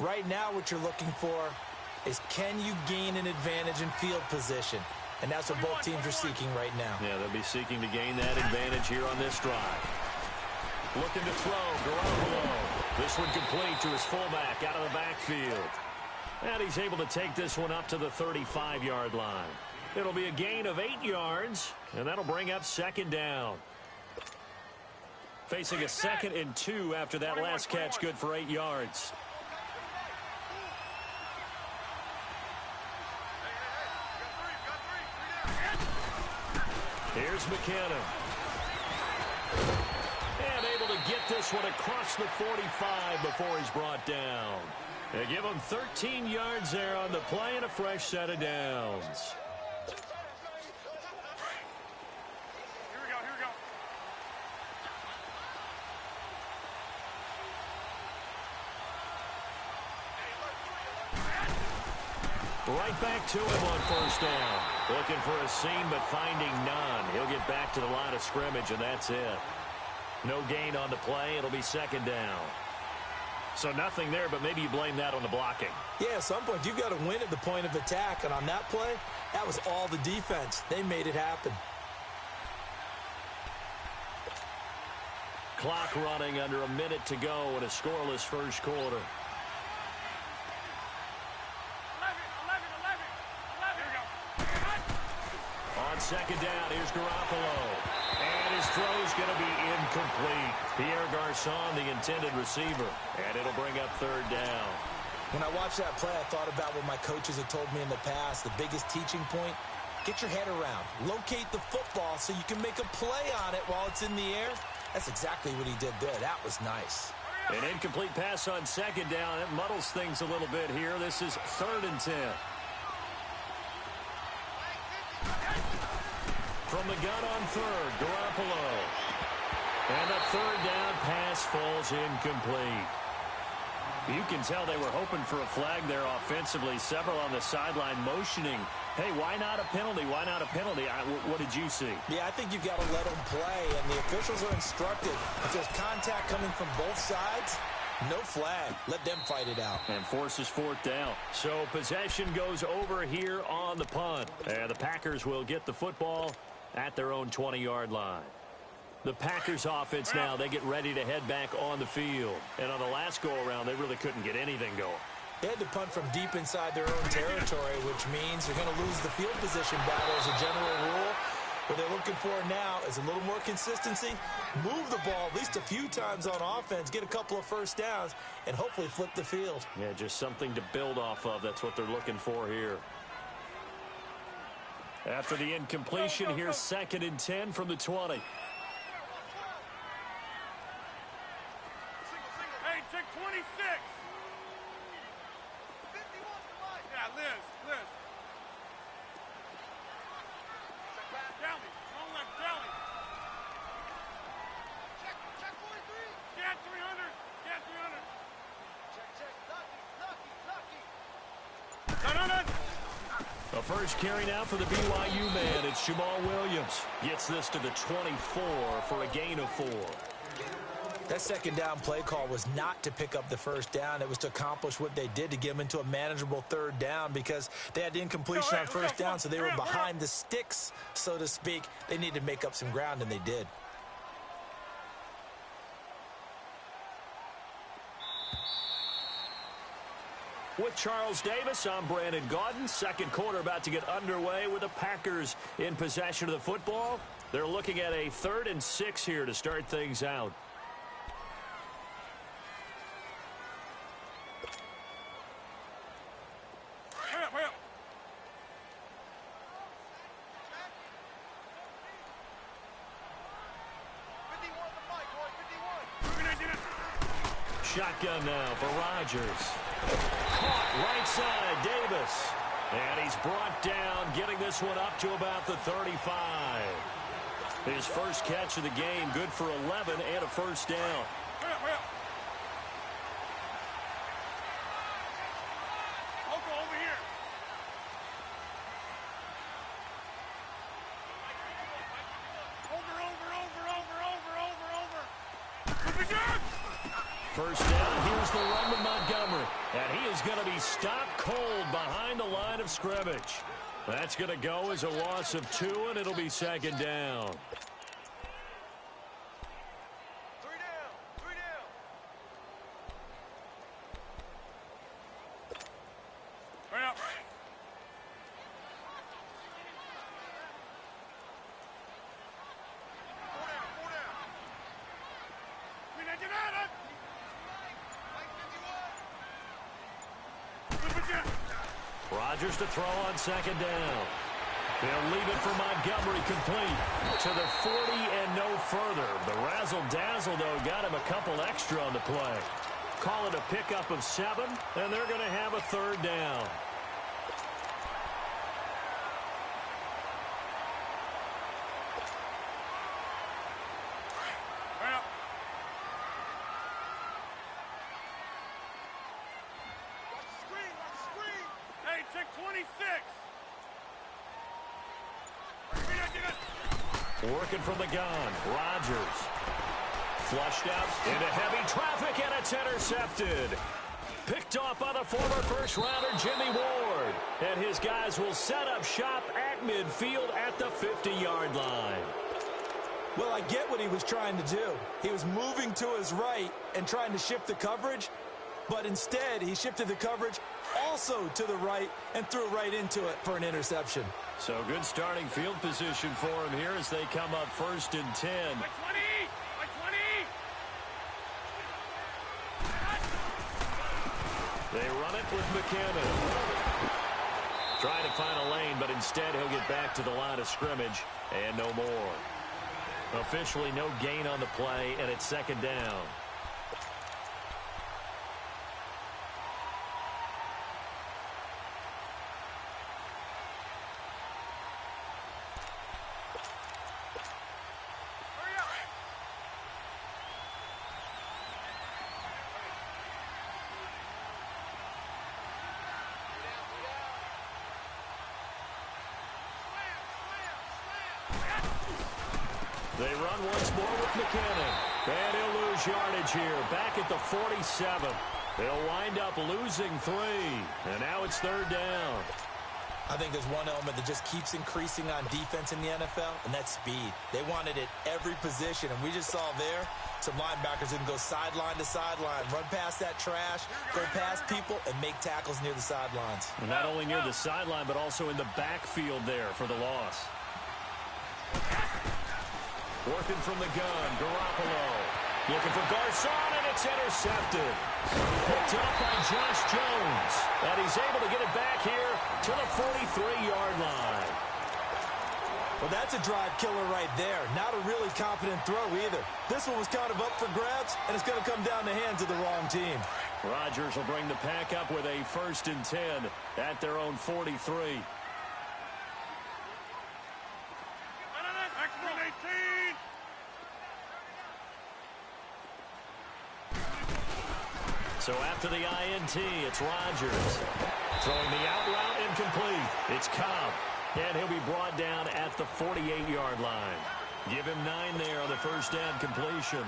Right now what you're looking for is, can you gain an advantage in field position? And that's what both teams are seeking right now. Yeah, they'll be seeking to gain that advantage here on this drive. Looking to throw, Garoppolo. This one complete to his fullback out of the backfield. And he's able to take this one up to the 35-yard line. It'll be a gain of 8 yards, and that'll bring up second down. Facing a 2nd and 2 after that last catch, good for 8 yards. Here's McKinnon. And able to get this one across the 45 before he's brought down. They give him 13 yards there on the play and a fresh set of downs. Right back to him on first down. Looking for a seam, but finding none. He'll get back to the line of scrimmage, and that's it. No gain on the play. It'll be second down. So nothing there, but maybe you blame that on the blocking. Yeah, at some point, you've got to win at the point of attack. And on that play, that was all the defense. They made it happen. Clock running under a minute to go in a scoreless first quarter. On second down, here's Garoppolo. And his throw's going to be incomplete. Pierre Garçon, the intended receiver. And it'll bring up third down. When I watched that play, I thought about what my coaches had told me in the past. The biggest teaching point, get your head around. Locate the football so you can make a play on it while it's in the air. That's exactly what he did there. That was nice. An incomplete pass on second down. It muddles things a little bit here. This is 3rd and 10. From the gun on third, Garoppolo. And the third down pass falls incomplete. You can tell they were hoping for a flag there offensively. Several on the sideline motioning, hey, why not a penalty? Why not a penalty? What did you see? Yeah, I think you've got to let them play, and the officials are instructed. If there's contact coming from both sides, no flag. Let them fight it out. And forces 4th down. So possession goes over here on the punt. And the Packers will get the football at their own 20-yard line. The Packers offense now, they get ready to head back on the field. And on the last go-around, they really couldn't get anything going. They had to punt from deep inside their own territory, which means they're going to lose the field position battle as a general rule. What they're looking for now is a little more consistency. Move the ball at least a few times on offense, get a couple of first downs, and hopefully flip the field. Yeah, just something to build off of. That's what they're looking for here. After the incompletion, here's 2nd and 10 from the 20. Hey, check 26. Yeah, Liz. Down me. Long left, down me. Check 43. Get 300. Get 300. Check. Lucky. A first carry now for the BYU man. It's Jamal Williams. Gets this to the 24 for a gain of 4. That second down play call was not to pick up the first down. It was to accomplish what they did, to get them into a manageable third down, because they had the incompletion on first down, so they were behind the sticks, so to speak. They needed to make up some ground, and they did. With Charles Davis, I'm Brandon Gaudin. Second quarter about to get underway with the Packers in possession of the football. They're looking at a 3rd and 6 here to start things out. Shotgun now for Rodgers. Caught right side, Davis. And he's brought down, getting this one up to about the 35. His first catch of the game, good for 11 and a first down. Over here. Over. First down, here's the run with Montgomery. And he going to be stopped cold behind the line of scrimmage. That's going to go as a loss of 2, and it'll be second down. Three down. Hurry up. Four down. We need to get out of it. Rodgers to throw on second down. They'll leave it for Montgomery, complete to the 40 and no further. The razzle-dazzle, though, got him a couple extra on the play. Call it a pickup of 7, and they're going to have a third down. Hurry up. Watch the screen. Hey, check 26. Working from the gun, Rodgers. Flushed out into heavy traffic, and it's intercepted. Picked off by the former first-rounder Jimmy Ward. And his guys will set up shop at midfield at the 50-yard line. Well, I get what he was trying to do. He was moving to his right and trying to shift the coverage, but instead he shifted the coverage also to the right and threw right into it for an interception. So good starting field position for him here as they come up 1st and 10. By 20. They run it with McKinnon. Trying to find a lane, but instead he'll get back to the line of scrimmage and no more. Officially no gain on the play, and it's second down. They run once more with McKinnon. And he'll lose yardage here. Back at the 47. They'll wind up losing 3. And now it's third down. I think there's one element that just keeps increasing on defense in the NFL, and that's speed. They want it at every position, and we just saw there some linebackers who can go sideline to sideline, run past that trash, go past people, and make tackles near the sidelines. And not only near the sideline, but also in the backfield there for the loss. Working from the gun, Garoppolo. Looking for Garcon, and it's intercepted. Picked up by Josh Jones. And he's able to get it back here to the 43-yard line. Well, that's a drive killer right there. Not a really confident throw either. This one was kind of up for grabs, and it's going to come down the hands of the wrong team. Rodgers will bring the pack up with a 1st and 10 at their own 43. So after the INT, it's Rodgers. Throwing the out route incomplete. It's Cobb. And he'll be brought down at the 48-yard line. Give him 9 there on the first down completion.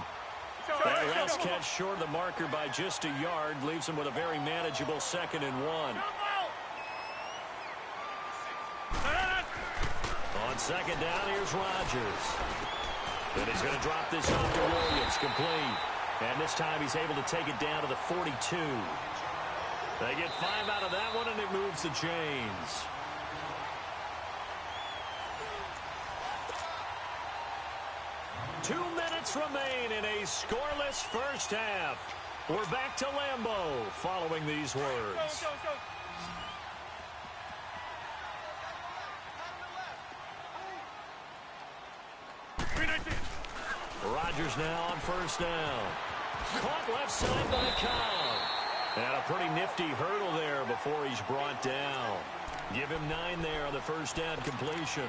That last catch short of the marker by just a yard leaves him with a very manageable 2nd and 1. On second down, here's Rodgers. And he's going to drop this off to Williams, complete. And this time he's able to take it down to the 42. They get 5 out of that one, and it moves the chains. Two minutes remain in a scoreless first half. We're back to Lambeau following these words. Go. Rodgers now on first down. Caught left side by Cobb. And a pretty nifty hurdle there before he's brought down. Give him 9 there on the first down completion.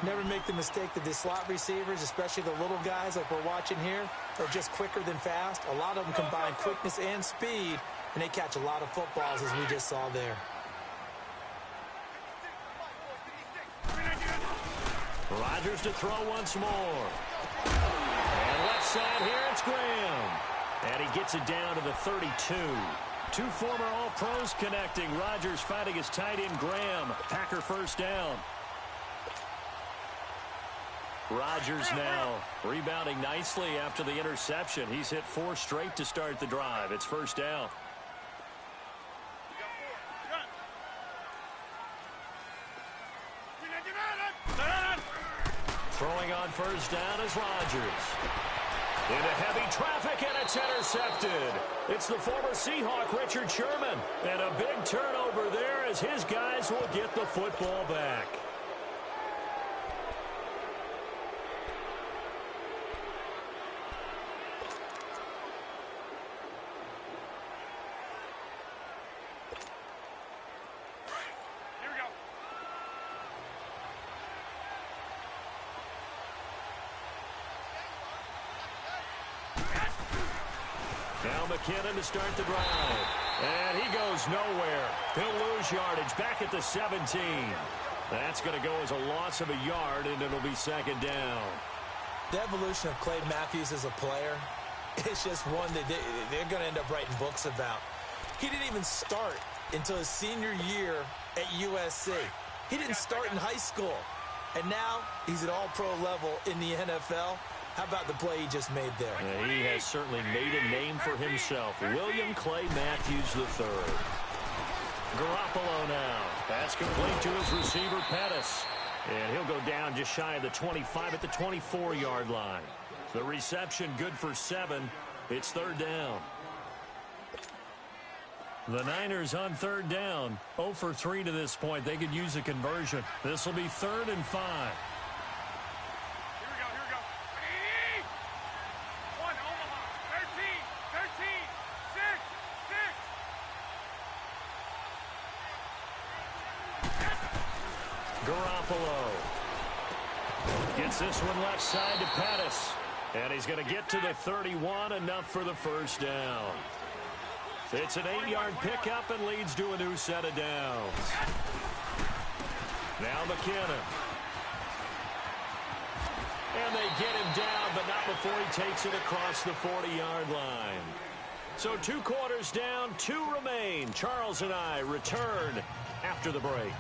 Never make the mistake that the slot receivers, especially the little guys like we're watching here, are just quicker than fast. A lot of them combine quickness and speed, and they catch a lot of footballs, as we just saw there. Rodgers to throw once more. And left side here, it's Graham. And he gets it down to the 32. two former All-Pros connecting. Rodgers fighting his tight end Graham. Packer first down. Rodgers now rebounding nicely after the interception. He's hit 4 straight to start the drive. It's first down. Throwing on first down is Rodgers. Into heavy traffic, and it's intercepted. It's the former Seahawk, Richard Sherman. And a big turnover there as his guys will get the football back. Now McKinnon to start the drive. And he goes nowhere. He'll lose yardage back at the 17. That's going to go as a loss of a yard, and it'll be second down. The evolution of Clay Matthews as a player, it's just one that they're going to end up writing books about. He didn't even start until his senior year at USC. He didn't start in high school. And now he's at all-pro level in the NFL. How about the play he just made there? Yeah, he has certainly made a name for himself. William Clay Matthews III. Garoppolo now. That's complete to his receiver, Pettis. And he'll go down just shy of the 25 at the 24-yard line. The reception good for 7. It's third down. The Niners on third down. 0 for 3 to this point. They could use a conversion. This will be 3rd and 5. Garoppolo gets this one left side to Pettis. And he's going to get to the 31, enough for the first down. It's an 8-yard pickup and leads to a new set of downs. Now McKinnon. And they get him down, but not before he takes it across the 40-yard line. So 2 quarters down, 2 remain. Charles and I return after the break.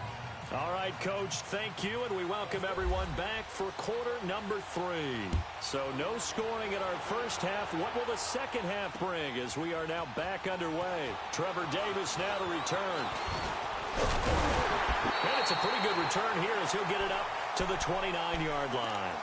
All right, Coach, thank you, and we welcome everyone back for quarter number 3. So no scoring in our first half. What will the second half bring as we are now back underway? Trevor Davis now to return. And it's a pretty good return here as he'll get it up to the 29-yard line.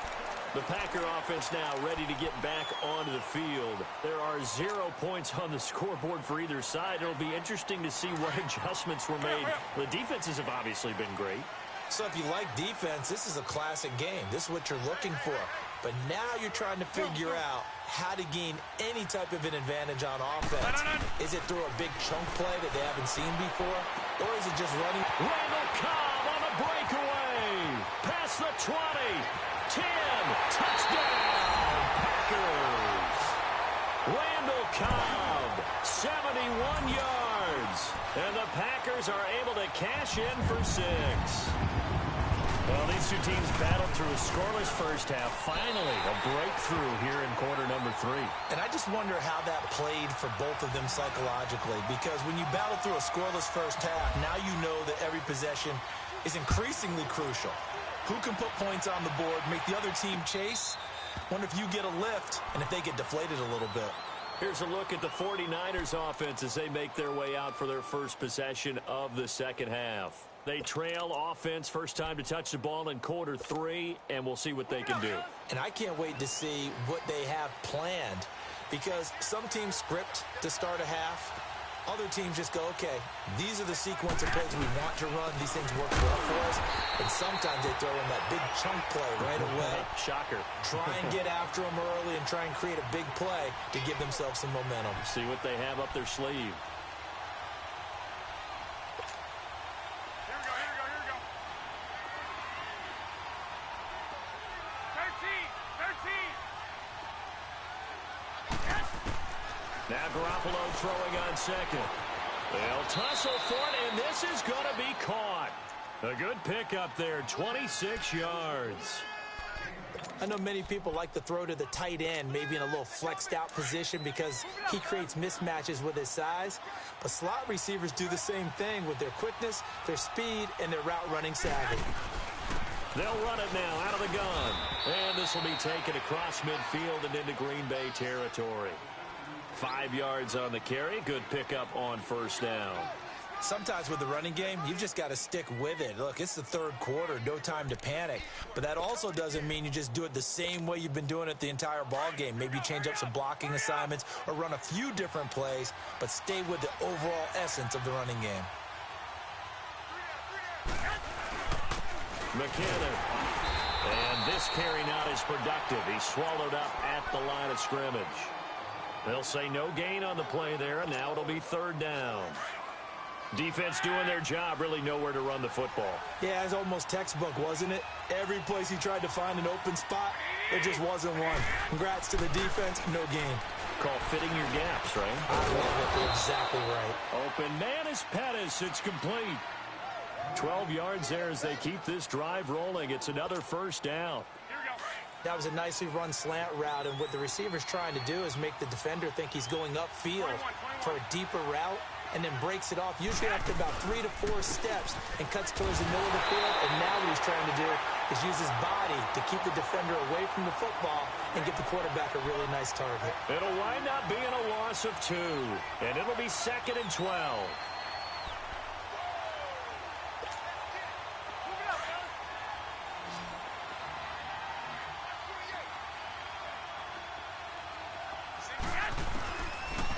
The Packer offense now ready to get back onto the field. There are 0 points on the scoreboard for either side. It'll be interesting to see what adjustments were made. The defenses have obviously been great. So if you like defense, this is a classic game. This is what you're looking for. But now you're trying to figure out how to gain any type of an advantage on offense. Is it through a big chunk play that they haven't seen before? Or is it just running? Randall Cobb on a breakaway. Past the 20. 10, touchdown, Packers. Randall Cobb, 71 yards. And the Packers are able to cash in for 6. Well, these two teams battled through a scoreless first half. Finally, a breakthrough here in quarter number 3. And I just wonder how that played for both of them psychologically. Because when you battle through a scoreless first half, now you know that every possession is increasingly crucial. Who can put points on the board, make the other team chase? Wonder if you get a lift and if they get deflated a little bit. Here's a look at the 49ers offense as they make their way out for their first possession of the second half. They trail offense first time to touch the ball in quarter 3, and we'll see what they can do. And I can't wait to see what they have planned, because some teams script to start a half. Other teams just go, okay, these are the sequence of plays we want to run. These things work well for us. And sometimes they throw in that big chunk play right away. Shocker. Try and get after them early and try and create a big play to give themselves some momentum. See what they have up their sleeve. Here we go, here we go, here we go. 13, 13. Yes. Now Garoppolo throwing on second. They'll tussle for it, and this is going to be caught. A good pickup there, 26 yards. I know many people like to throw to the tight end, maybe in a little flexed out position because he creates mismatches with his size. But slot receivers do the same thing with their quickness, their speed, and their route running savvy. They'll run it now out of the gun. And this will be taken across midfield and into Green Bay territory. 5 yards on the carry. Good pickup on first down. Sometimes with the running game, you've just got to stick with it. Look, it's the third quarter, no time to panic. But that also doesn't mean you just do it the same way you've been doing it the entire ball game. Maybe change up some blocking assignments or run a few different plays, but stay with the overall essence of the running game. McKinnon. And this carry not as productive. He's swallowed up at the line of scrimmage. They'll say no gain on the play there, and now it'll be third down. Defense doing their job, really nowhere to run the football. Yeah, it's almost textbook, wasn't it? Every place he tried to find an open spot, there just wasn't one. Congrats to the defense, no gain. Call fitting your gaps, right? I love it. They're exactly right. Open man is Pettis. It's complete. 12 yards there as they keep this drive rolling. It's another first down. That was a nicely run slant route, and what the receiver's trying to do is make the defender think he's going upfield for a deeper route, and then breaks it off, usually after about 3 to 4 steps, and cuts towards the middle of the field. And now what he's trying to do is use his body to keep the defender away from the football and give the quarterback a really nice target. It'll wind up being a loss of 2, and it'll be 2nd and 12.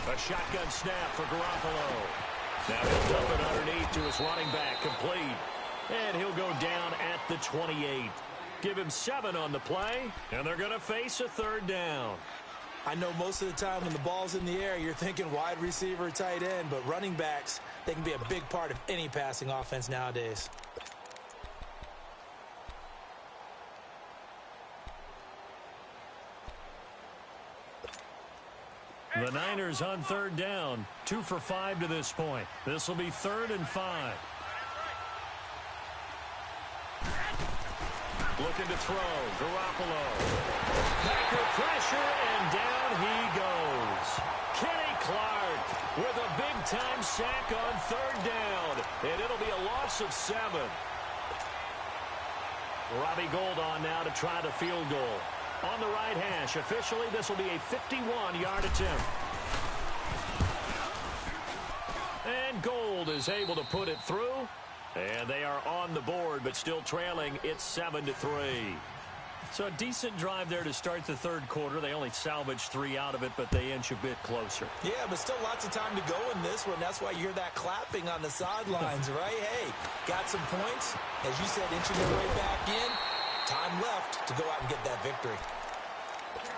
A shotgun snap for Garoppolo. Now he'll dump it underneath to his running back, complete. And he'll go down at the 28. Give him 7 on the play, and they're going to face a third down. I know most of the time when the ball's in the air, you're thinking wide receiver, tight end, but running backs, they can be a big part of any passing offense nowadays. The Niners on third down, 2 for 5 to this point. This will be 3rd and 5. Looking to throw, Garoppolo. Packer pressure, and down he goes. Kenny Clark with a big-time sack on third down, and it'll be a loss of 7. Robbie Gould on now to try the field goal. On the right hash, officially, this will be a 51-yard attempt. And Gould is able to put it through. And they are on the board, but still trailing. It's 7-3. So a decent drive there to start the third quarter. They only salvaged 3 out of it, but they inch a bit closer. Yeah, but still lots of time to go in this one. That's why you hear that clapping on the sidelines, right? Hey, got some points. As you said, inching their way back in. Time left to go out and get that victory.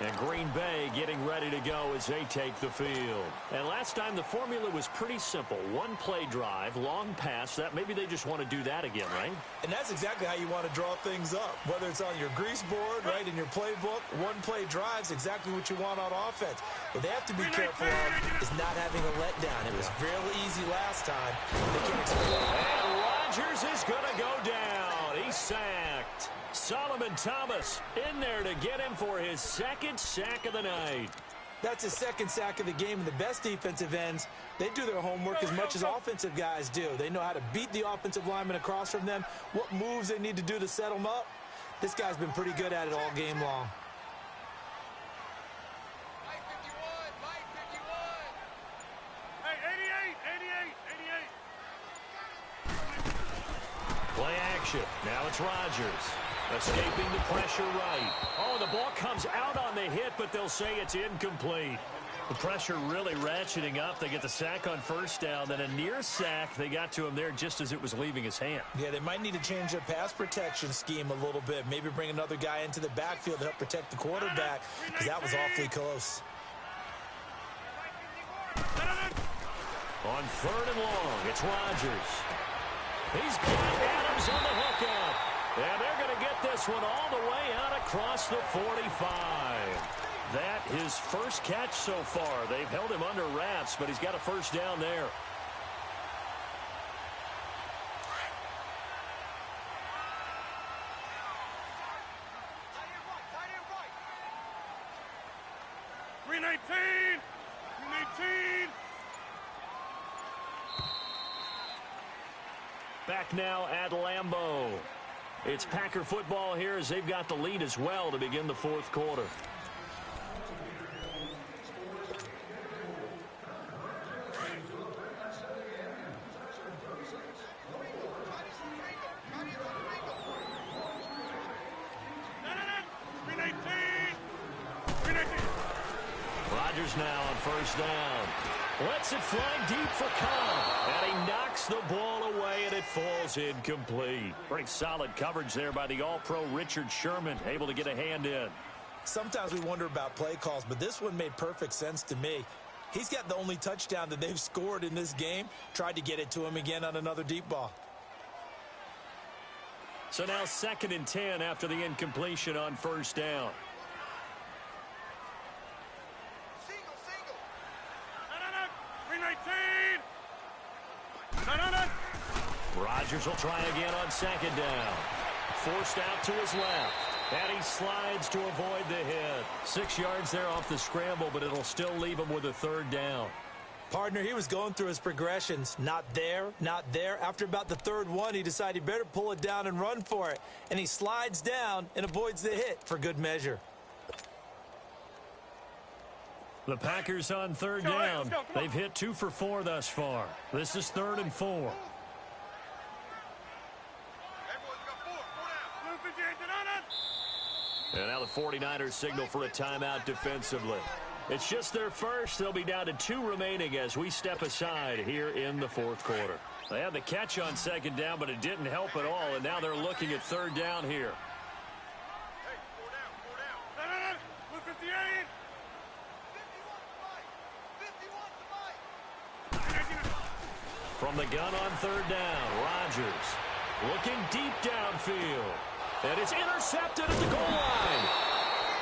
And Green Bay getting ready to go as they take the field. And last time the formula was pretty simple. One play drive, long pass. That maybe they just want to do that again, right? And that's exactly how you want to draw things up. Whether it's on your grease board, right, in your playbook, one play drive's exactly what you want on offense. What they have to be careful of is not having a letdown. It was real easy last time. They can't expect it. And Rodgers is going to go down. He's sacked. Solomon Thomas in there to get him for his 2nd sack of the night. That's his 2nd sack of the game, and the best defensive ends, they do their homework as much as offensive guys do. They know how to beat the offensive lineman across from them, what moves they need to do to set them up. This guy's been pretty good at it all game long. Play action. Now it's Rodgers. Escaping the pressure right. Oh, the ball comes out on the hit, but they'll say it's incomplete. The pressure really ratcheting up. They get the sack on first down, then a near sack. They got to him there just as it was leaving his hand. Yeah, they might need to change their pass protection scheme a little bit. Maybe bring another guy into the backfield to help protect the quarterback, because that was awfully close. On 3rd and long, it's Rodgers. He's got Adams on the hookup. And they're going to get this one all the way out across the 45. That his first catch so far. They've held him under wraps, but he's got a first down there. 319. 319. Back now at Lambeau. It's Packer football here as they've got the lead as well to begin the fourth quarter. Rodgers now on first down. Lets it fly deep for Cobb. And he knocks the ball away, and it falls incomplete. Pretty solid coverage there by the All-Pro Richard Sherman, able to get a hand in. Sometimes we wonder about play calls, but this one made perfect sense to me. He's got the only touchdown that they've scored in this game. Tried to get it to him again on another deep ball. So now 2nd and 10 after the incompletion on first down. Rodgers will try again on 2nd down. Forced out to his left. And he slides to avoid the hit. 6 yards there off the scramble, but it'll still leave him with a 3rd down. Partner, he was going through his progressions. Not there, not there. After about the 3rd one, he decided he better pull it down and run for it. And he slides down and avoids the hit for good measure. The Packers on 3rd down. They've hit 2 for 4 thus far. This is 3rd and 4. And now the 49ers signal for a timeout defensively. It's just their first. They'll be down to 2 remaining as we step aside here in the fourth quarter. They had the catch on 2nd down, but it didn't help at all, and now they're looking at 3rd down here. Hey, 4 down. Look 58. 51. From the gun on 3rd down, Rodgers looking deep downfield. And it's intercepted at the goal line.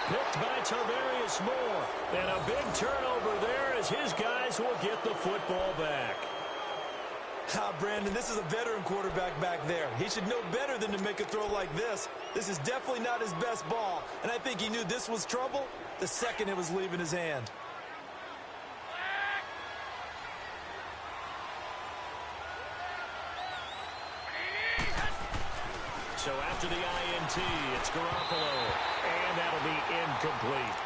Picked by Tarvarius Moore. And a big turnover there as his guys will get the football back. Brandon, this is a veteran quarterback back there. He should know better than to make a throw like this. This is definitely not his best ball. And I think he knew this was trouble the second it was leaving his hand. So after the INT, it's Garoppolo, and that'll be incomplete.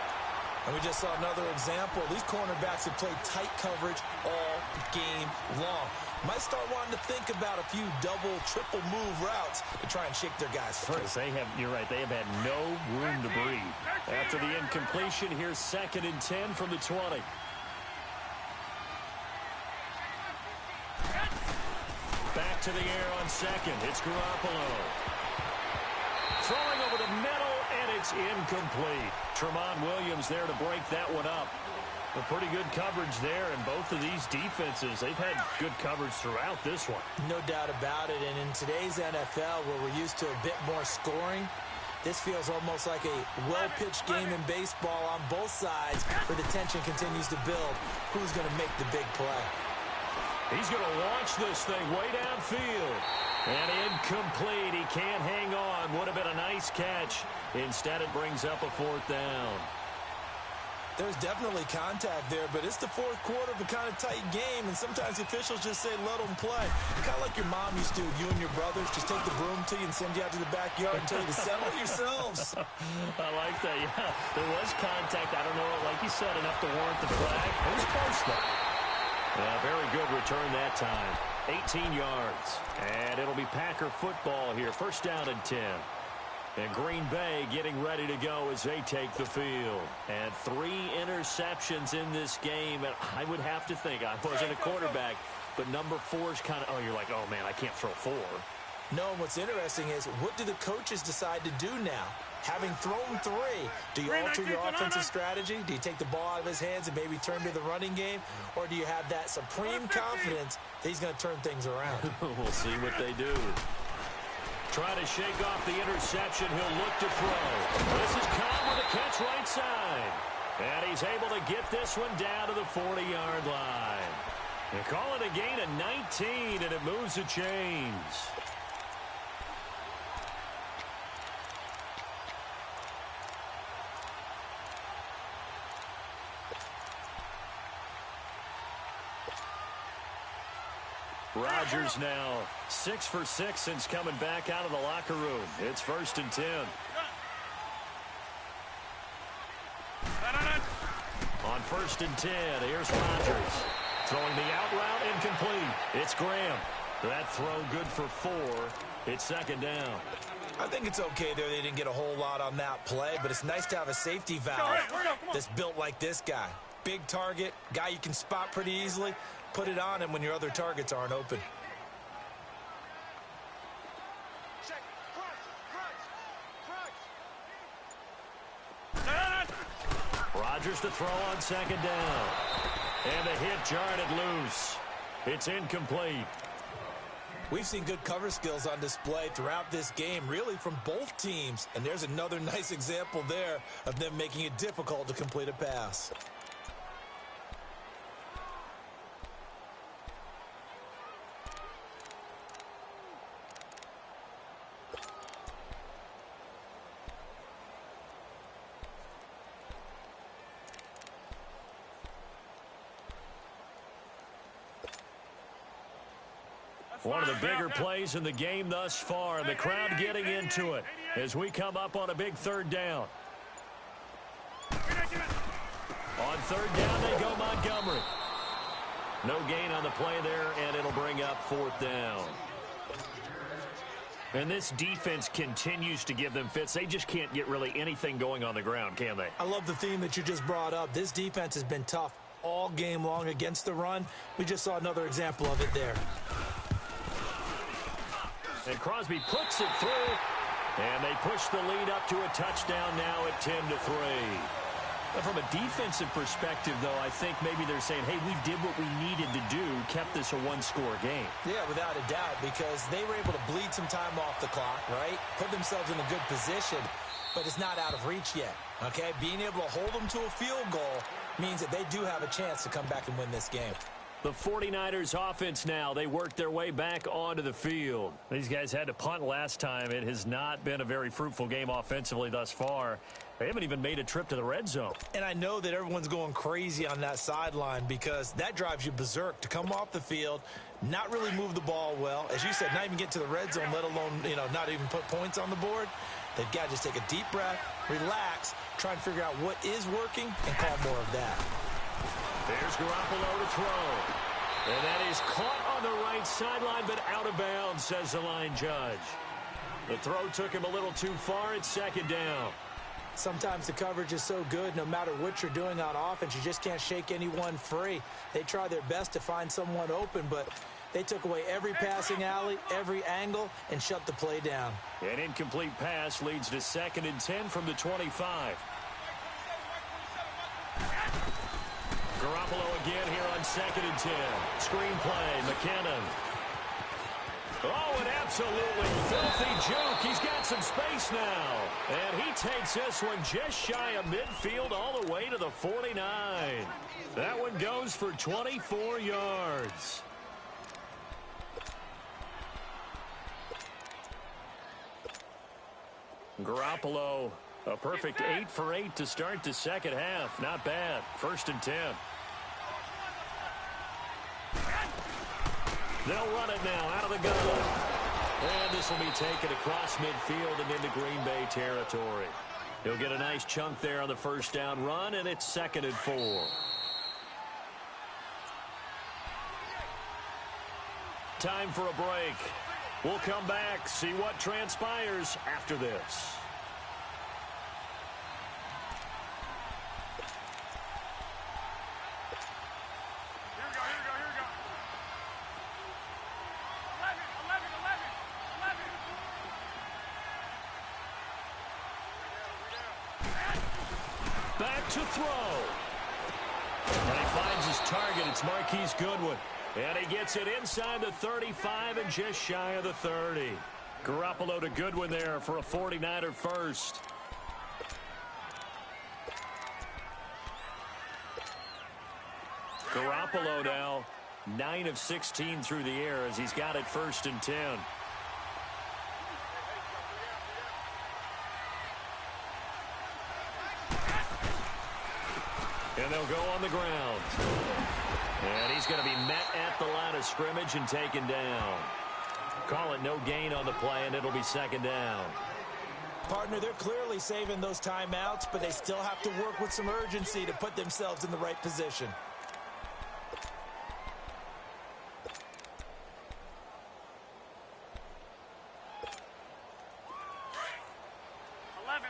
And we just saw another example. These cornerbacks have played tight coverage all game long. Might start wanting to think about a few double, triple move routes to try and shake their guys free. You're right, they have had no room to breathe. After the incompletion, here's 2nd and 10 from the 20. Back to the air on 2nd. It's Garoppolo. Throwing over the middle, and it's incomplete. Tramon Williams there to break that one up. A pretty good coverage there, and both of these defenses, they've had good coverage throughout this one. No doubt about it, and in today's NFL, where we're used to a bit more scoring, this feels almost like a well-pitched game in baseball on both sides, where the tension continues to build. Who's going to make the big play? He's going to launch this thing way downfield. And incomplete. He can't hang on. Would have been a nice catch. Instead, it brings up a 4th down. There's definitely contact there, but it's the fourth quarter of a kind of tight game, and sometimes officials just say, let them play. Kind of like your mom used to, you and your brothers, just take the broom to you and send you out to the backyard and tell you to settle it yourselves. I like that, yeah. There was contact. I don't know, like you said, enough to warrant the flag. It was close, though. Very good return that time. 18 yards. And it'll be Packer football here. First down and 10. And Green Bay getting ready to go as they take the field. And 3 interceptions in this game. And I would have to think, I wasn't a quarterback, but number 4 is kind of, you're like, oh, man, I can't throw 4. No, what's interesting is, what do the coaches decide to do now? Having thrown 3, do you alter your offensive strategy? Do you take the ball out of his hands and maybe turn to the running game? Or do you have that supreme confidence that he's going to turn things around? We'll see what they do. Trying to shake off the interception. He'll look to throw. This is Cobb with a catch right side. And he's able to get this one down to the 40-yard line. They call it a gain of 19, and it moves the chains. Rodgers now 6 for 6 since coming back out of the locker room. It's 1st and 10. On 1st and 10, here's Rodgers. Throwing the out route, incomplete. It's Graham. That throw good for 4. It's 2nd down. I think it's okay there. They didn't get a whole lot on that play, but it's nice to have a safety valve that's built like this guy. Big target, guy you can spot pretty easily. Put it on him when your other targets aren't open. Rodgers to throw on 2nd down. And the hit jarred it loose. It's incomplete. We've seen good cover skills on display throughout this game, really from both teams. And there's another nice example there of them making it difficult to complete a pass. One of the bigger plays in the game thus far, and the crowd getting into it as we come up on a big 3rd down. On 3rd down, they go Montgomery. No gain on the play there, and it'll bring up 4th down. And this defense continues to give them fits. They just can't get really anything going on the ground, can they? I love the theme that you just brought up. This defense has been tough all game long against the run. We just saw another example of it there. And Crosby puts it through, and they push the lead up to a touchdown now at 10-3. But from a defensive perspective, though, I think maybe they're saying, hey, we did what we needed to do, kept this a one-score game. Yeah, without a doubt, because they were able to bleed some time off the clock, right? Put themselves in a good position, but it's not out of reach yet, okay? Being able to hold them to a field goal means that they do have a chance to come back and win this game. The 49ers offense now, they work their way back onto the field. These guys had to punt last time. It has not been a very fruitful game offensively thus far. They haven't even made a trip to the red zone. And I know that everyone's going crazy on that sideline because that drives you berserk to come off the field, not really move the ball well. As you said, not even get to the red zone, let alone, not even put points on the board. They've got to just take a deep breath, relax, try and figure out what is working, and call more of that. There's Garoppolo to throw. And that is caught on the right sideline, but out of bounds, says the line judge. The throw took him a little too far. It's 2nd down. Sometimes the coverage is so good, no matter what you're doing on offense, you just can't shake anyone free. They try their best to find someone open, but they took away every passing alley, every angle, and shut the play down. An incomplete pass leads to 2nd and 10 from the 25. Garoppolo again here on 2nd and 10. Screen play, McKinnon. Oh, an absolutely filthy juke. He's got some space now. And he takes this one just shy of midfield all the way to the 49. That one goes for 24 yards. Garoppolo, a perfect 8 for 8 to start the second half. Not bad. 1st and 10. They'll run it now out of the gun. And this will be taken across midfield and into Green Bay territory. He'll get a nice chunk there on the first down run, and it's 2nd and 4. Time for a break. We'll come back, see what transpires after this. Back to throw. And he finds his target. It's Marquise Goodwin. And he gets it inside the 35 and just shy of the 30. Garoppolo to Goodwin there for a 49er first. Garoppolo now 9 of 16 through the air as he's got it 1st and 10. And they'll go on the ground. And he's going to be met at the line of scrimmage and taken down. Call it no gain on the play, and it'll be second down. Partner, they're clearly saving those timeouts, but they still have to work with some urgency to put themselves in the right position. 11.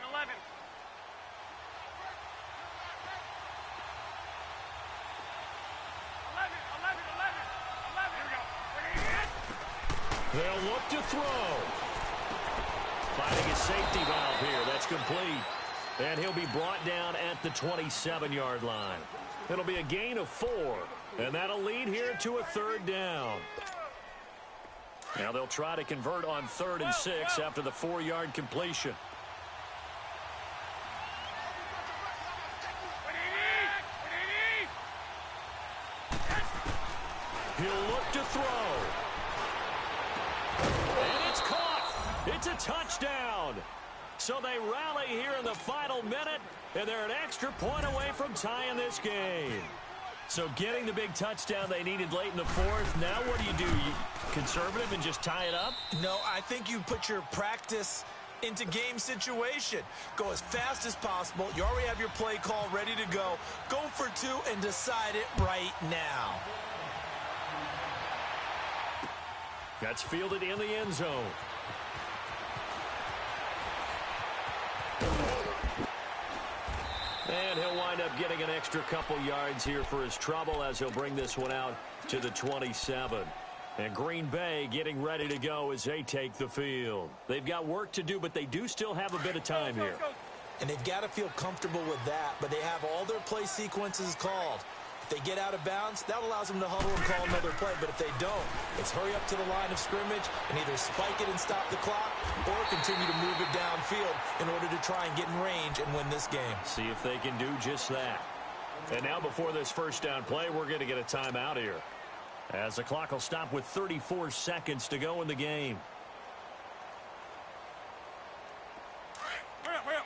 They'll look to throw. Finding a safety valve here. That's complete. And he'll be brought down at the 27-yard line. It'll be a gain of 4. And that'll lead here to a third down. Now they'll try to convert on 3rd and 6 after the 4-yard completion. He'll look to throw. And it's caught. It's a touchdown. So they rally here in the final minute, and they're an extra point away from tying this game. So getting the big touchdown they needed late in the 4th. Now what do? You conservative and just tie it up? No, I think you put your practice into game situation. Go as fast as possible. You already have your play call ready to go. Go for 2 and decide it right now. That's fielded in the end zone. And he'll wind up getting an extra couple yards here for his trouble as he'll bring this one out to the 27. And Green Bay getting ready to go as they take the field. They've got work to do, but they do still have a bit of time here. And they've got to feel comfortable with that, but they have all their play sequences called. If they get out of bounds, that allows them to huddle and call another play. But if they don't, it's hurry up to the line of scrimmage and either spike it and stop the clock or continue to move it downfield in order to try and get in range and win this game. See if they can do just that. And now before this first down play, we're going to get a timeout here, as the clock will stop with 34 seconds to go in the game. Hurry up.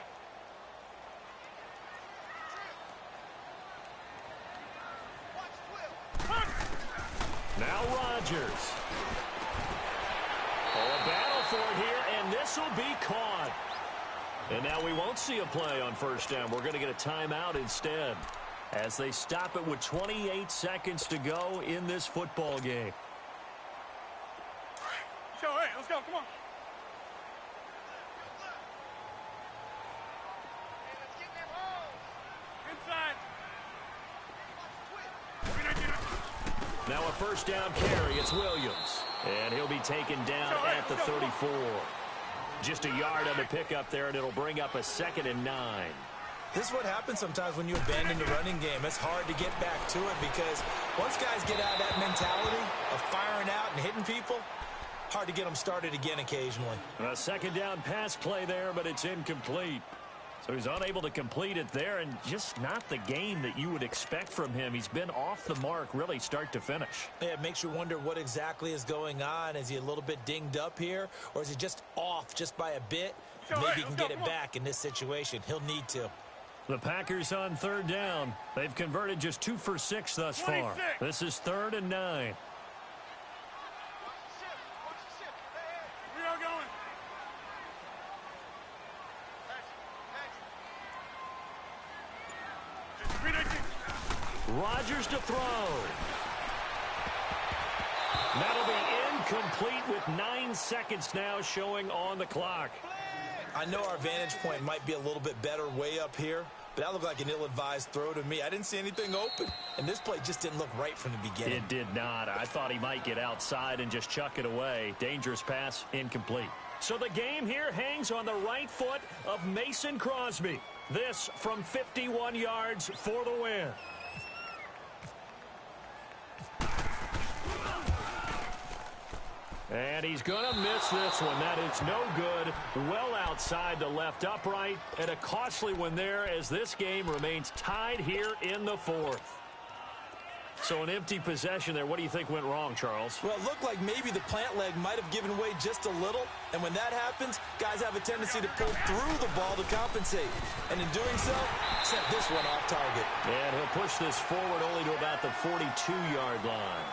Now Rodgers. Oh, a battle for it here, and this will be caught. And now we won't see a play on first down. We're going to get a timeout instead, as they stop it with 28 seconds to go in this football game. Joe, hey, let's go. Come on. Inside. Now a first down carry. It's Williams. And he'll be taken down at the 34. Just a yard on the pickup there, and it'll bring up a 2nd and 9. This is what happens sometimes when you abandon the running game. It's hard to get back to it because once guys get out of that mentality of firing out and hitting people, hard to get them started again occasionally. A second down pass play there, but it's incomplete. So he's unable to complete it there, and just not the game that you would expect from him. He's been off the mark really start to finish. Yeah, it makes you wonder what exactly is going on. Is he a little bit dinged up here, or is he just off just by a bit? Maybe he can get it back in this situation. He'll need to. The Packers on 3rd down. They've converted just 2 for 6 thus far. This is 3rd and 9. We are going. Rodgers to throw. That'll be incomplete with 9 seconds now showing on the clock. I know our vantage point might be a little bit better way up here, but that looked like an ill-advised throw to me. I didn't see anything open, and this play just didn't look right from the beginning. It did not. I thought he might get outside and just chuck it away. Dangerous pass, incomplete. So the game here hangs on the right foot of Mason Crosby. This from 51 yards for the win. And he's going to miss this one. That is no good. Well outside the left upright. And a costly one there as this game remains tied here in the 4th. So an empty possession there. What do you think went wrong, Charles? Well, it looked like maybe the plant leg might have given way just a little. And when that happens, guys have a tendency to pull through the ball to compensate. And in doing so, sent this one off target. And he'll push this forward only to about the 42-yard line.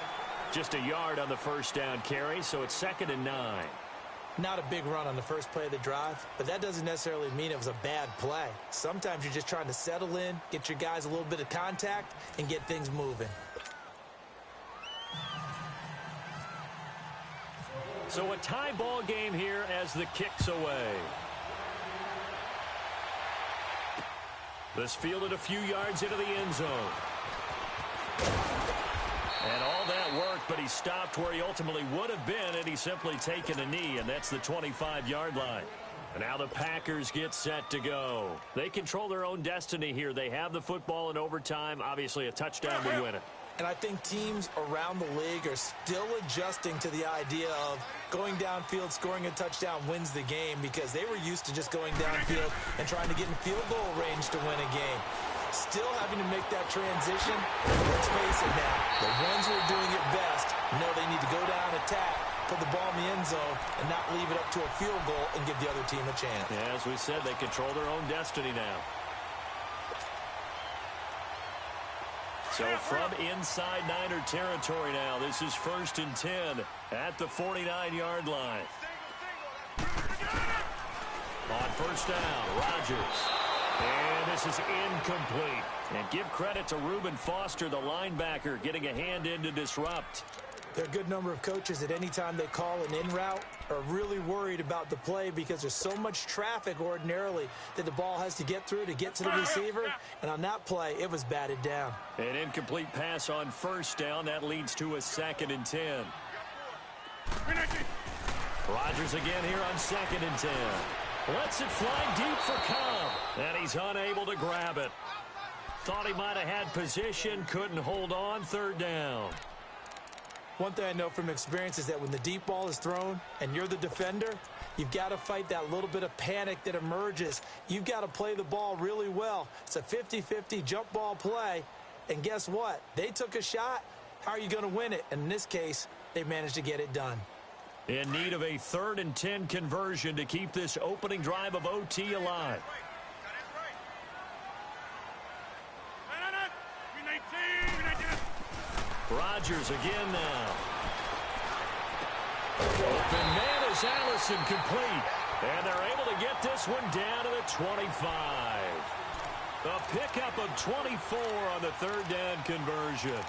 Just a yard on the first down carry, so it's 2nd and 9. Not a big run on the first play of the drive, but that doesn't necessarily mean it was a bad play. Sometimes you're just trying to settle in, get your guys a little bit of contact, and get things moving. So a tie ball game here as the kick's away. This fielded a few yards into the end zone. And all that worked, but he stopped where he ultimately would have been had he simply taken a knee, and that's the 25-yard line. And now the Packers get set to go. They control their own destiny here. They have the football in overtime. Obviously, a touchdown would win it. And I think teams around the league are still adjusting to the idea of going downfield, scoring a touchdown wins the game, because they were used to just going downfield and trying to get in field goal range to win a game. Still having to make that transition. Let's face it now, the ones who are doing it best know they need to go down, attack, put the ball in the end zone, and not leave it up to a field goal and give the other team a chance. Yeah, as we said, they control their own destiny now. So from inside Niner territory now, this is 1st and 10 at the 49-yard line. On first down, Rodgers. And this is incomplete. And give credit to Reuben Foster, the linebacker, getting a hand in to disrupt. There are a good number of coaches that any time they call an in route are really worried about the play because there's so much traffic ordinarily that the ball has to get through to get to the receiver. And on that play, it was batted down. An incomplete pass on first down. That leads to a 2nd and 10. Rodgers again here on 2nd and 10. Lets it fly deep for Cobb. And he's unable to grab it. Thought he might have had position, couldn't hold on, 3rd down. One thing I know from experience is that when the deep ball is thrown and you're the defender, you've got to fight that little bit of panic that emerges. You've got to play the ball really well. It's a 50-50 jump ball play. And guess what? They took a shot. How are you going to win it? And in this case, they managed to get it done. In need of a 3rd and 10 conversion to keep this opening drive of OT alive. Rodgers again now. Open man is Allison, complete. And they're able to get this one down to the 25. A pickup of 24 on the 3rd down conversion.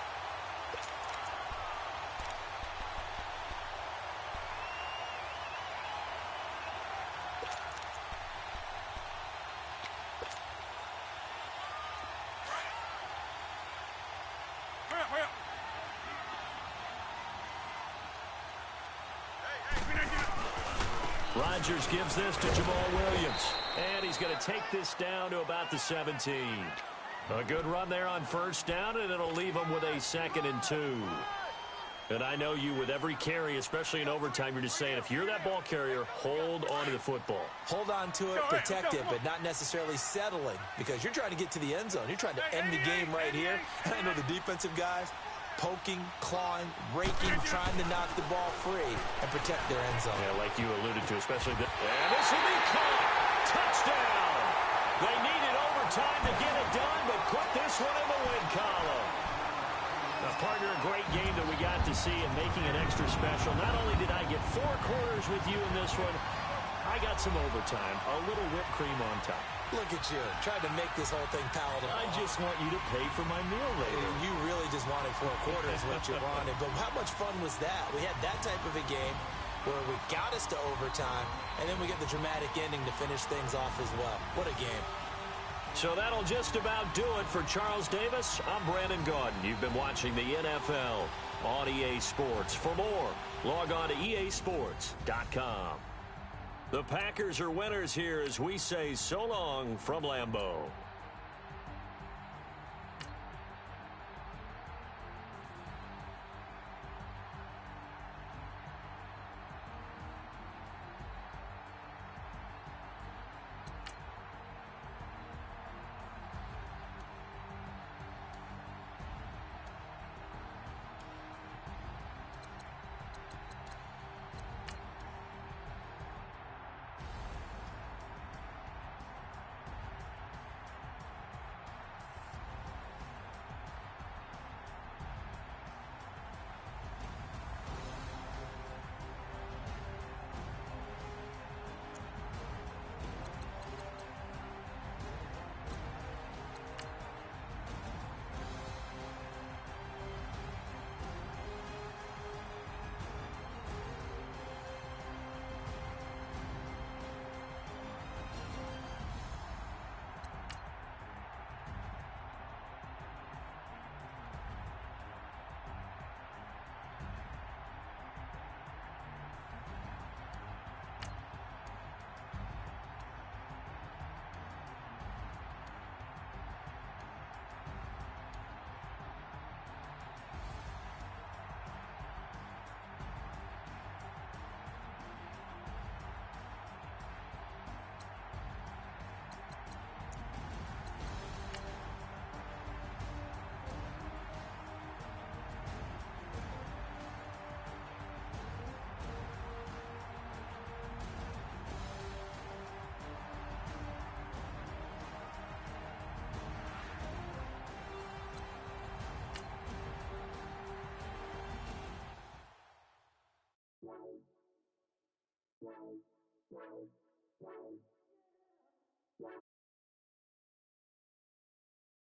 Rodgers gives this to Jamal Williams. And he's going to take this down to about the 17. A good run there on first down, and it'll leave him with a 2nd and 2. And I know you, with every carry, especially in overtime, you're just saying, if you're that ball carrier, hold on to the football. Hold on to it, protect it, but not necessarily settling, because you're trying to get to the end zone. You're trying to end the game right here. And I know the defensive guys poking, clawing, raking, trying to knock the ball free and protect their end zone. Yeah, like you alluded to, especially the... And this will be caught! Touchdown! They needed overtime to get it done, but put this one in the win column. Now, partner, a great game that we got to see and making it extra special. Not only did I get 4 quarters with you in this one, I got some overtime, a little whipped cream on top. Look at you, trying to make this whole thing palatable. I just want you to pay for my meal later. You really just wanted 4 quarters, what you wanted. But how much fun was that? We had that type of a game where we got us to overtime, and then we get the dramatic ending to finish things off as well. What a game. So that'll just about do it for Charles Davis. I'm Brandon Gaudin. You've been watching the NFL on EA Sports. For more, log on to easports.com. The Packers are winners here as we say so long from Lambeau.